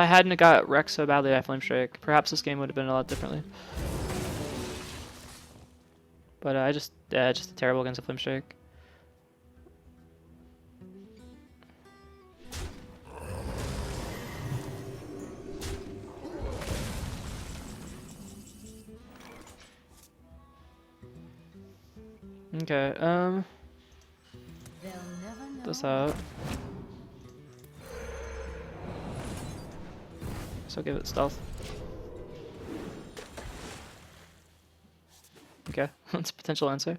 hadn't got wrecked so badly by Flame Strike, perhaps this game would have been a lot differently. But I just terrible against a Flame Strike. Okay,
They'll never know.
this out. So give it stealth. Okay, that's a potential answer.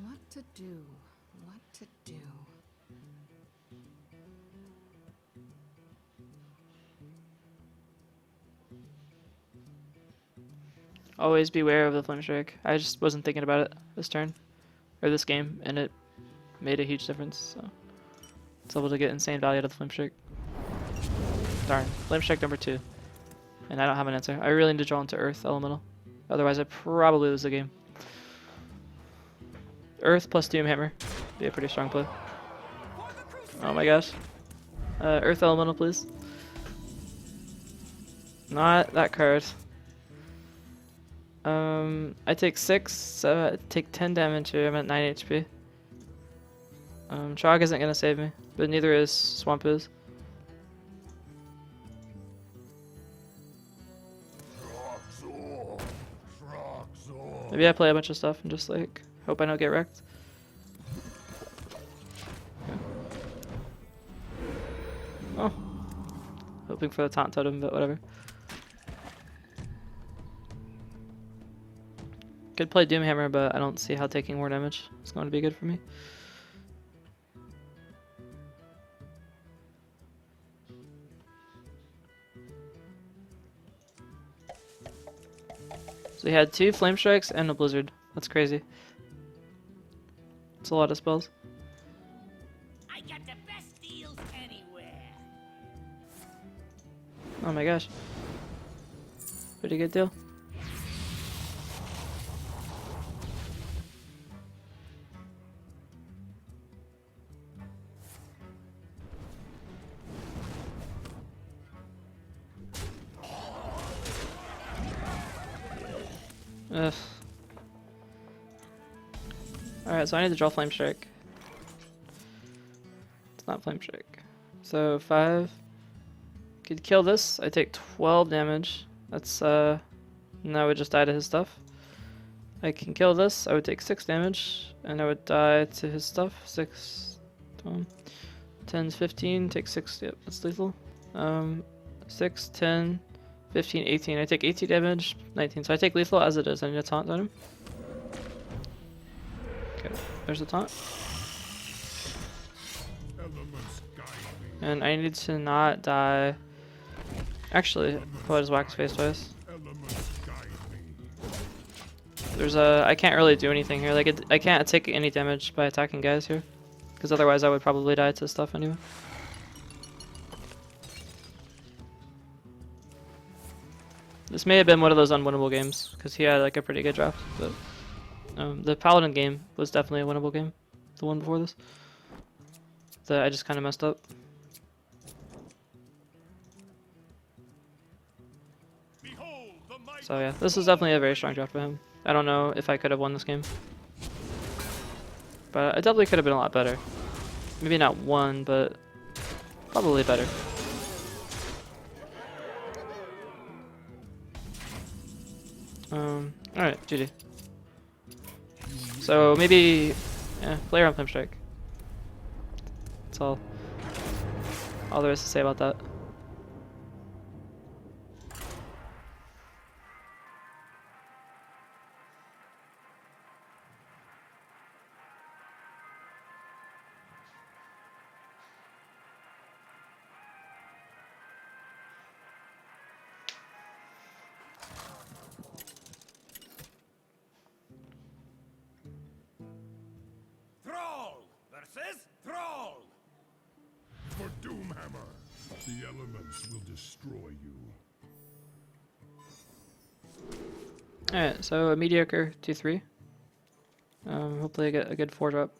What to do? What to do?
Always beware of the Flame Strike. I just wasn't thinking about it this turn, or this game, and it made a huge difference. So it's able to get insane value out of the Flame Strike. Darn, Flame Strike number 2, and I don't have an answer. I really need to draw into Earth Elemental, otherwise I probably lose the game. Earth plus Doomhammer, be a pretty strong play. Oh my gosh, Earth Elemental, please. Not that card. I take 6, so I take 10 damage here. I'm at 9 HP. Trog isn't gonna save me, but neither is Swamp is. Maybe I play a bunch of stuff and just like hope I don't get wrecked. Okay. Oh, hoping for the taunt totem, but whatever. Could play Doomhammer, but I don't see how taking more damage is going to be good for me. So he had 2 Flame Strikes and a Blizzard. That's crazy. It's a lot of spells.
I got the best deals anywhere.
Oh my gosh. Pretty good deal. Ugh. Alright, so I need to draw Flame Strike. It's not Flame Strike. So 5. Could kill this. I take 12 damage. That's and I would just die to his stuff. I can kill this. I would take 6 damage, and I would die to his stuff. 6, 10, 15. Take 6. Yep, that's lethal. 6, 10. 15, 18. I take 18 damage, 19. So I take lethal as it is. I need a taunt on him. Okay, there's a taunt. And I need to not die. Actually, I'll just whack his face twice. There's a. I can't really do anything here. Like, I can't take any damage by attacking guys here. Because otherwise I would probably die to stuff anyway. This may have been one of those unwinnable games, because he had like a pretty good draft, but the Paladin game was definitely a winnable game, the one before this, that I just kind of messed up. So yeah, this was definitely a very strong draft by him. I don't know if I could have won this game, but I definitely could have been a lot better. Maybe not won, but probably better. Alright, GG. So maybe, yeah, play around Flame Strike. That's all there is to say about that.
Thrall versus Doomhammer. The elements will destroy you.
Alright, so a mediocre 2-3. Hopefully I get a good 4-drop.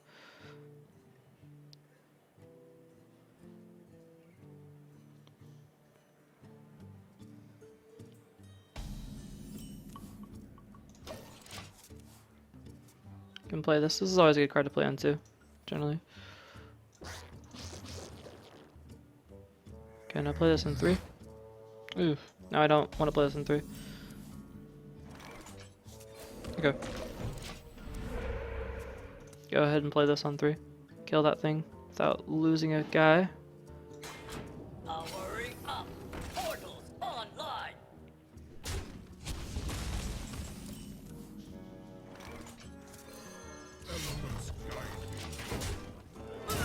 Can play this. This is always a good card to play on too, generally. Can I play this in 3? Ooh, no I don't want to play this in 3. Okay. Go ahead and play this on 3. Kill that thing without losing a guy.
Powering up. Portals online.
Elements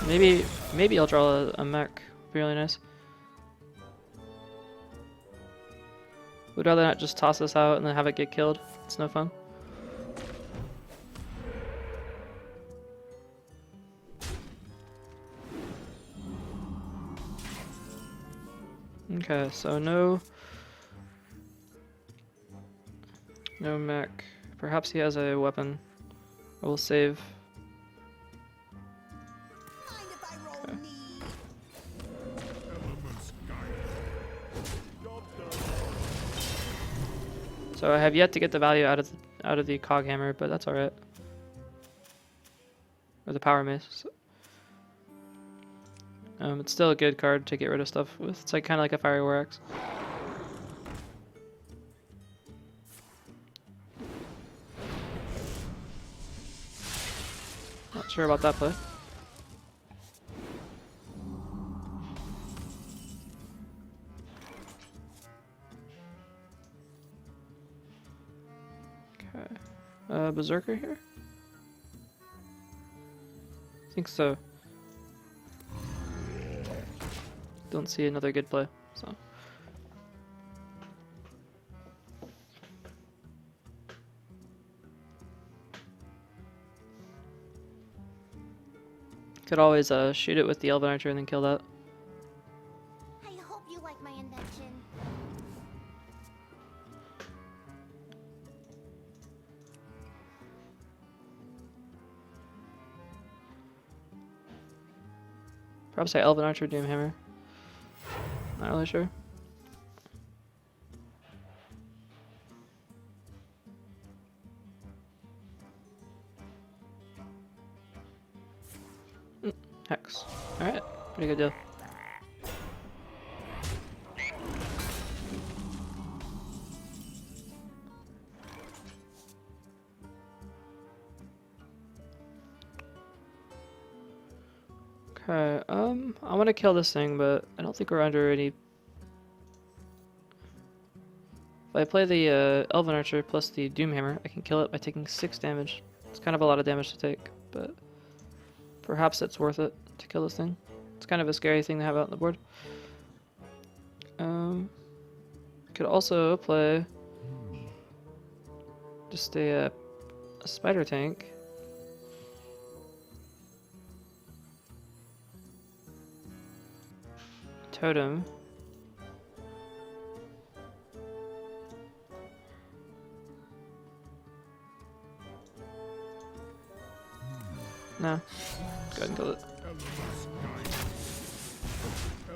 guide me.
Maybe I'll draw a mech. Be really nice. Would rather not just toss this out and then have it get killed. It's no fun. Okay, so no mech. Perhaps he has a weapon. I will save.
Mind if I roll
Okay.
knee?
Elements guide me.
So I have yet to get the value out of the cog hammer, but that's alright. Or the power mace. It's still a good card to get rid of stuff with. It's like kind of like a fiery war axe. Not sure about that play. Okay. Berserker here? I think so. Don't see another good play, so. Could always shoot it with the Elven Archer and then kill that.
I hope you like my invention.
Perhaps say Elven Archer, Doomhammer. Not really sure. Hex. Alright, pretty good deal. Okay, I want to kill this thing, but I don't think we're under any. If I play the Elven Archer plus the Doomhammer, I can kill it by taking 6 damage. It's kind of a lot of damage to take, but perhaps it's worth it to kill this thing. It's kind of a scary thing to have out on the board. Could also play just a spider tank. Totem. No. Go ahead and kill it.
Elements guide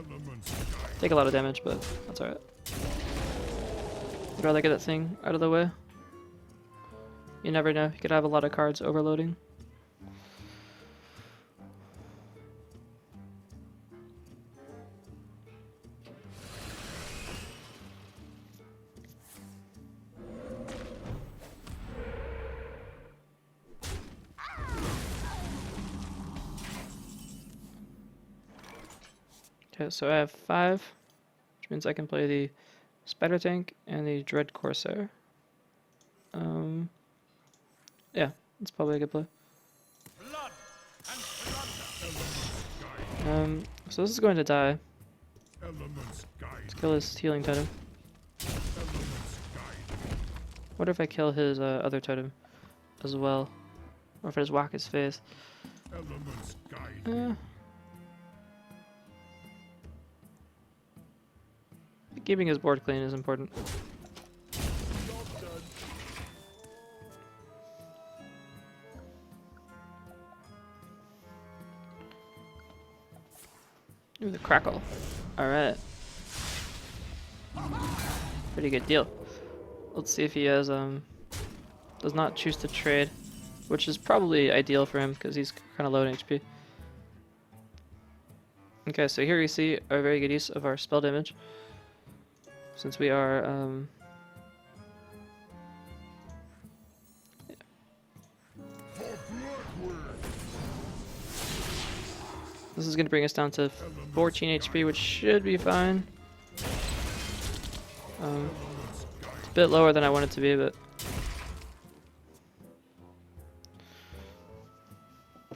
me. Elements guide
Take a lot of damage, but that's alright. I'd rather get that thing out of the way. You never know, you could have a lot of cards overloading. Okay, so I have 5, which means I can play the Spider Tank and the Dread Corsair. Yeah, it's probably a good play.
blood and plunder. Elements guide
So this is going to die.
me. Elements guide
Let's kill his healing totem.
me. Elements guide me.
What if I kill his other totem as well? Or if I just whack his face?
Elements guide me.
keeping his board clean is important. Ooh, the crackle. Alright. Pretty good deal. Let's see if he has, does not choose to trade, which is probably ideal for him because he's kind of low in HP. Okay, so here we see a very good use of our spell damage. Since we are, this is going to bring us down to 14 HP, which should be fine. It's a bit lower than I want it to be, but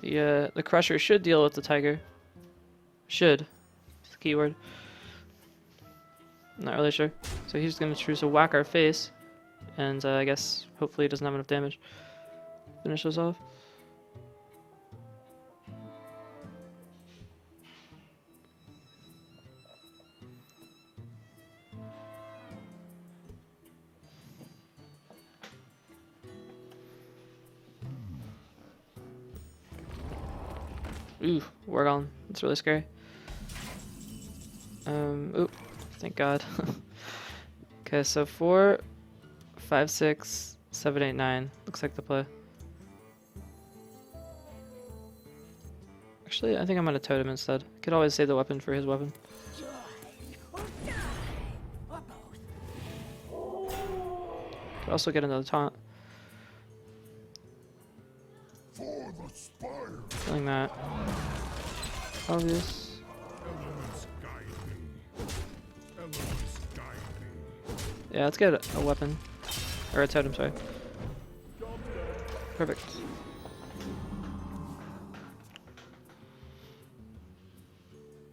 the Crusher should deal with the Tiger. Should. It's the keyword. Not really sure. So he's going to choose to whack our face, and I guess hopefully he doesn't have enough damage. Finish us off. Ooh, Wargon. That's really scary. Oop. Thank God. Okay, so 4, 5, 6, 7, 8, 9. Looks like the play. Actually, I think I'm gonna totem instead. Could always save the weapon for his weapon. Could also get another taunt. Killing that. Obvious. Yeah, let's get a weapon. Or a totem, sorry. Perfect.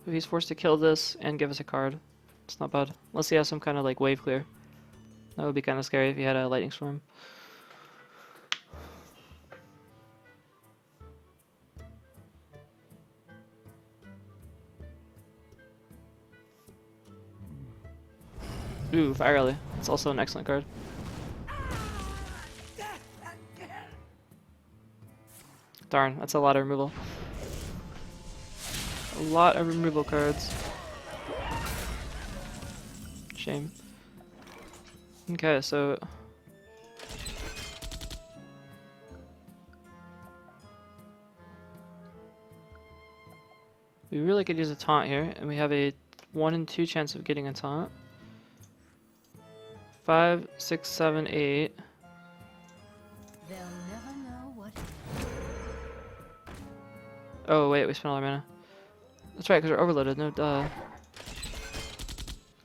If he's forced to kill this and give us a card, it's not bad. Unless he has some kind of like wave clear. That would be kind of scary if he had a lightning storm. Ooh, Fire Rally. It's also an excellent card. Darn, that's a lot of removal. A lot of removal cards. Shame. Okay, so we really could use a taunt here, and we have a 1 in 2 chance of getting a taunt. 5, 6, 7, 8.
They'll never know what.
Oh wait, we spent all our mana. That's right, because we're overloaded. No duh.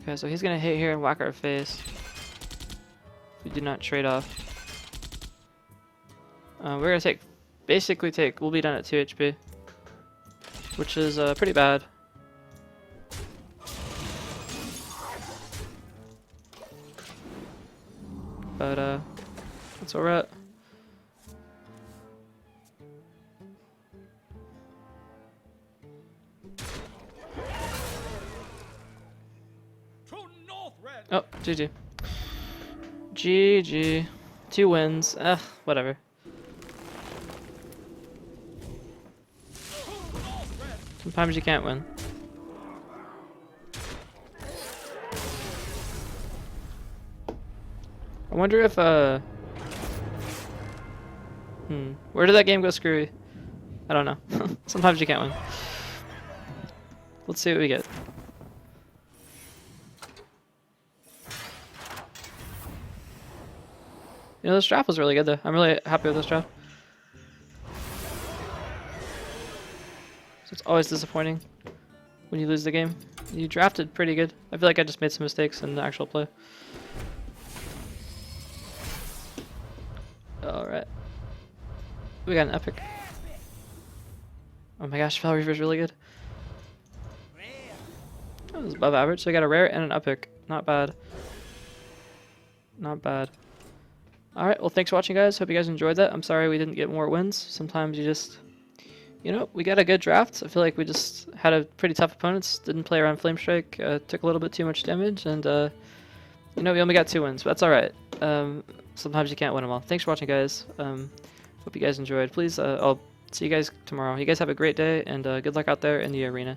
Okay, so he's gonna hit here and whack our face. We do not trade off. We're gonna take, basically take. We'll be done at 2 HP, which is pretty bad. But that's where we're at. Oh, GG. GG. 2 wins. Whatever. Sometimes you can't win. I wonder if, where did that game go screwy? I don't know. Sometimes you can't win. Let's see what we get. You know, this draft was really good though. I'm really happy with this draft. So it's always disappointing when you lose the game. You drafted pretty good. I feel like I just made some mistakes in the actual play. Alright. We got an epic. Oh my gosh, Fel Reaver's really good. That was above average, so I got a rare and an epic. Not bad. Not bad. Alright, well thanks for watching guys. Hope you guys enjoyed that. I'm sorry we didn't get more wins. Sometimes you you know, we got a good draft. I feel like we just had a pretty tough opponents. Didn't play around Flame Strike. Took a little bit too much damage, and you know, we only got 2 wins, but that's all right. Sometimes you can't win them all. Thanks for watching, guys. Hope you guys enjoyed. Please, I'll see you guys tomorrow. You guys have a great day, and good luck out there in the arena.